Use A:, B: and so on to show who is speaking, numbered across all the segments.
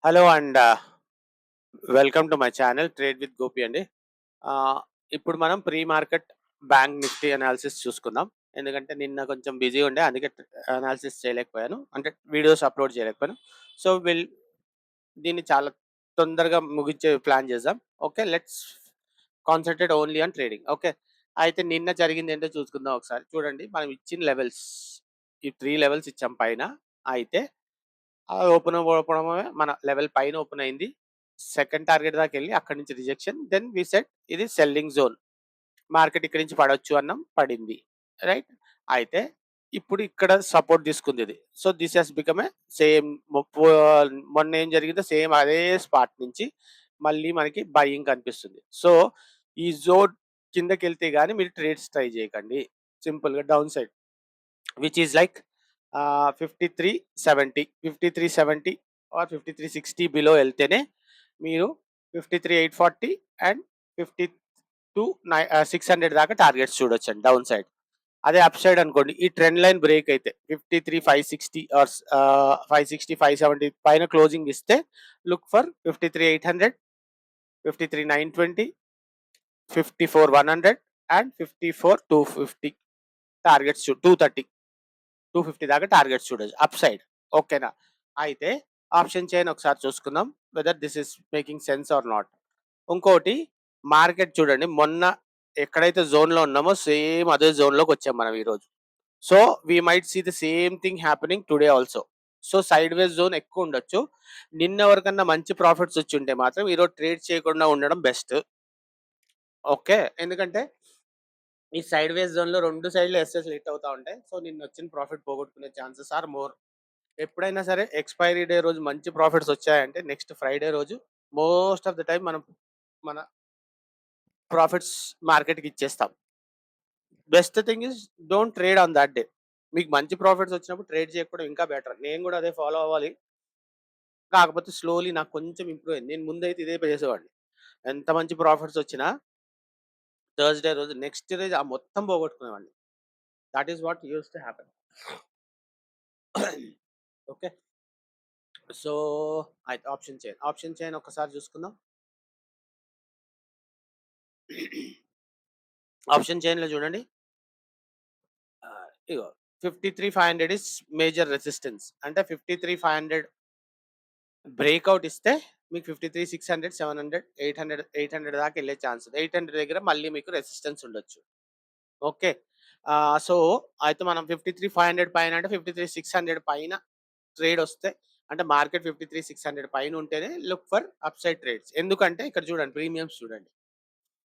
A: Hello and welcome to my channel trade with Gopi అండి. ఇప్పుడు మనం pre market bank Nifty analysis చూసుకుందాం. ఎందుకంటే నిన్న కొంచెం బిజీ ఉండే, అందుకే అనాలిసిస్ చేయలేకపోయాను, అంటే వీడియోస్ అప్లోడ్ చేయలేకపోయాను. సో దీన్ని చాలా తొందరగా ముగించే ప్లాన్ చేద్దాం. Okay, let's concentrate only on trading. Okay, అయితే నిన్న జరిగింది ఏంటో చూసుకుందాం. ఒకసారి చూడండి, మనం ఇచ్చిన లెవెల్స్, ఈ 3 లెవెల్స్ ఇచ్చాం పైన. అయితే ఓపెన్ మన లెవెల్ పైన ఓపెన్ అయింది. సెకండ్ టార్గెట్ దాకా వెళ్ళి అక్కడి నుంచి రిజెక్షన్. దెన్ వి సెట్ ఇది సెల్లింగ్ జోన్, మార్కెట్ ఇక్కడి నుంచి పడవచ్చు అన్నం, పడింది. రైట్. అయితే ఇప్పుడు ఇక్కడ సపోర్ట్ తీసుకుంది ఇది. So this has become a same. మొన్న ఏం జరిగిందో సేమ్ అదే స్పాట్ నుంచి మళ్ళీ మనకి బయింగ్ కనిపిస్తుంది. సో ఈ జోన్ కిందకి వెళ్తే కానీ మీరు ట్రేడ్స్ ట్రై చేయకండి. సింపుల్గా down side which is like 5370 or 5360 below వెళ్తేనే మీరు 53,840 అండ్ 52,600 దాకా టార్గెట్స్ చూడొచ్చండి డౌన్ సైడ్. అదే అప్ సైడ్ అనుకోండి, ఈ ట్రెండ్ లైన్ బ్రేక్ అయితే 53,560 ఆర్ 560,570 పైన క్లోజింగ్ ఇస్తే లుక్ ఫర్ 53,800, 53,920, 54,100 అండ్ 54,250 టార్గెట్స్ 250 దాకా టార్గెట్స్ చూడొచ్చు అప్ సైడ్. ఓకేనా? అయితే ఆప్షన్ చైన్ ఒకసారి చూసుకుందాం, whether this is making sense or not. ఇంకోటి, మార్కెట్ చూడండి, మొన్న ఎక్కడైతే జోన్లో ఉన్నామో సేమ్ అదే జోన్లోకి వచ్చాం మనం ఈరోజు. So we might see the same thing happening today also. So sideways zone ఎక్కువ ఉండొచ్చు. నిన్న వరకన్నా మంచి ప్రాఫిట్స్ వచ్చి ఉంటే మాత్రం ఈరోజు ట్రేడ్ చేయకుండా ఉండడం బెస్ట్. ఓకే, ఎందుకంటే ఈ సైడ్ వేస్ జోన్లో రెండు సైడ్లు ఎస్ఎస్ హిట్ అవుతా ఉంటాయి. సో నిన్న వచ్చిన ప్రాఫిట్ పోగొట్టుకునే ఛాన్సెస్ ఆర్ మోర్. ఎప్పుడైనా సరే ఎక్స్పైరీ డే రోజు మంచి ప్రాఫిట్స్ వచ్చాయంటే నెక్స్ట్ ఫ్రైడే రోజు మోస్ట్ ఆఫ్ ద టైం మనం మన ప్రాఫిట్స్ మార్కెట్కి ఇచ్చేస్తాం. Best thing is don't trade on that day. మీకు మంచి ప్రాఫిట్స్ వచ్చినప్పుడు ట్రేడ్ చేయకపోవడం ఇంకా బెటర్. నేను కూడా అదే ఫాలో అవ్వాలి, కాకపోతే స్లోలీ నాకు కొంచెం ఇంప్రూవ్ అయింది. నేను ముందైతే ఇదే చేసేవాడిని, ఎంత మంచి ప్రాఫిట్స్ వచ్చినా థర్స్డే రోజు నెక్స్ట్ రోజు ఆ మొత్తం పోగొట్టుకునేవాడిని. That is what used to happen. Okay, so అయితే ఆప్షన్ చైన్ ఒకసారి చూసుకుందాం. ఆప్షన్ చైన్ లో చూడండి, ఇగో 53,500 ఇస్ మేజర్ రెసిస్టెన్స్. అంటే 53,500 బ్రేక్అవుట్ ఇస్తే మీకు 53,600, 700, 800 దాకా వెళ్ళే ఛాన్స్ ఉంది. 800 దగ్గర మళ్ళీ మీకు రెసిస్టెన్స్ ఉండొచ్చు. ఓకే, సో అయితే మనం 53,500 పైన, అంటే 53,600 పైన ట్రేడ్ వస్తే, అంటే మార్కెట్ 53,600 పైన ఉంటేనే look for up side trades. ఎందుకంటే ఇక్కడ చూడండి, ప్రీమియమ్స్ చూడండి.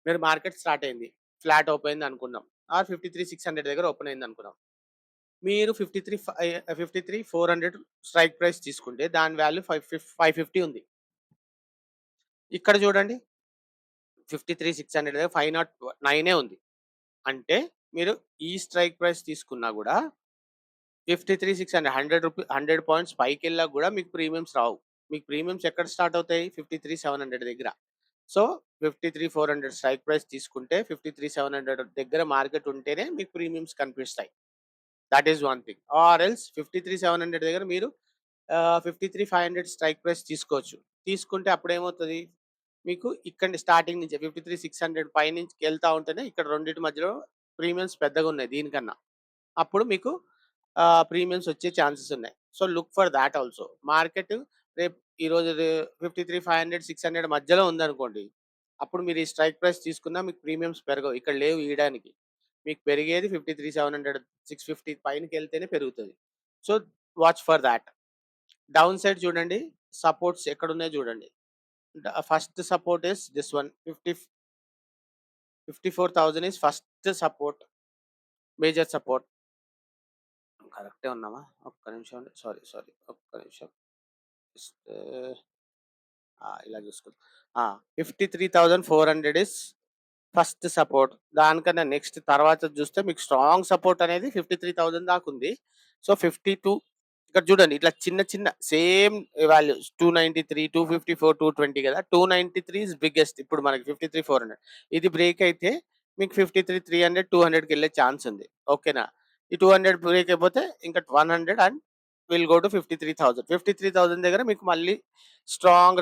A: మీరు మార్కెట్ స్టార్ట్ అయింది, ఫ్లాట్ ఓపెన్ అయింది అనుకుందాం, ఆర్ 53,600 దగ్గర ఓపెన్ అయింది అనుకుందాం. మీరు 53,400 స్ట్రైక్ ప్రైస్ తీసుకుంటే దాని వాల్యూ 550 ఉంది. ఇక్కడ చూడండి 53,600 దగ్గర 509 ఉంది. అంటే మీరు ఈ స్ట్రైక్ ప్రైస్ తీసుకున్నా కూడా 53,600 100 పాయింట్స్ పైకి వెళ్ళా కూడా మీకు ప్రీమియమ్స్ రావు. మీకు ప్రీమియమ్స్ ఎక్కడ స్టార్ట్ అవుతాయి? 53,700 దగ్గర. సో 53,400 స్ట్రైక్ ప్రైస్ తీసుకుంటే 53,700 దగ్గర మార్కెట్ ఉంటేనే మీకు ప్రీమియమ్స్ కనిపిస్తాయి. That is one thing. Or else 53,700 దగ్గర మీరు 53,500 స్ట్రైక్ ప్రైస్ తీసుకోవచ్చు. తీసుకుంటే అప్పుడు ఏమవుతుంది, మీకు ఇక్కడ స్టార్టింగ్ నుంచి 53,600 పై నుంచి వెళ్తా ఉంటేనే ఇక్కడ రెండింటి మధ్యలో ప్రీమియమ్స్ పెద్దగా ఉన్నాయి దీనికన్నా. అప్పుడు మీకు ప్రీమియమ్స్ వచ్చే ఛాన్సెస్ ఉన్నాయి. So look for that also. Market రేపు ఈరోజు 53,500, 600 మధ్యలో ఉందనుకోండి, అప్పుడు మీరు ఈ స్ట్రైక్ ప్రైస్ తీసుకున్నా మీకు ప్రీమియమ్స్ పెరగవు, ఇక్కడ లేవు ఇయడానికి. మీకు పెరిగేది 53,700, 650 పైనకి వెళ్తేనే పెరుగుతుంది. So watch for that. Down side చూడండి, సపోర్ట్స్ ఎక్కడ ఉన్నాయో చూడండి. First support is this one, 54,000 is first support, major support. కరెక్టే ఉన్నామా? ఒక్క నిమిషం అండి, సారీ ఒక్క నిమిషం. ఇలా చూసుకుందాం. 53,400 ఇస్ ఫస్ట్ సపోర్ట్. దానికన్నా నెక్స్ట్ తర్వాత చూస్తే మీకు స్ట్రాంగ్ సపోర్ట్ అనేది 53,000 దాకా ఉంది. సో 52 ఇక్కడ చూడండి, ఇట్లా చిన్న చిన్న సేమ్ వాల్యూస్ 293, 254, 220 కదా. 293 ఇస్ బిగ్గెస్ట్ ఇప్పుడు మనకి 53,400. ఇది బ్రేక్ అయితే మీకు 53,300, 200కి వెళ్ళే ఛాన్స్ ఉంది. ఓకేనా? ఈ 200 బ్రేక్ అయిపోతే ఇంకా 100 అండ్ విల్ గో టు 53,000. 53,000 దగ్గర మీకు మళ్ళీ స్ట్రాంగ్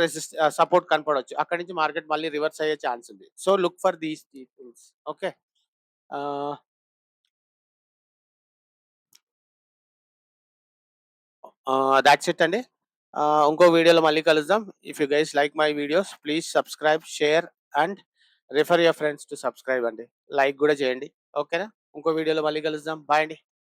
A: సపోర్ట్ కనపడొచ్చు. అక్కడి నుంచి మార్కెట్ మళ్ళీ రివర్స్ అయ్యే ఛాన్స్ ఉంది. So look for these things. Okay. That's it అండి. ఇంకో వీడియోలో మళ్ళీ కలుద్దాం. If you guys like my videos please subscribe, share and refer your friends to subscribe అండి. లైక్ కూడా చేయండి. ఓకేనా? ఇంకో వీడియోలో మళ్ళీ కలుద్దాం. బాయ్ అండి.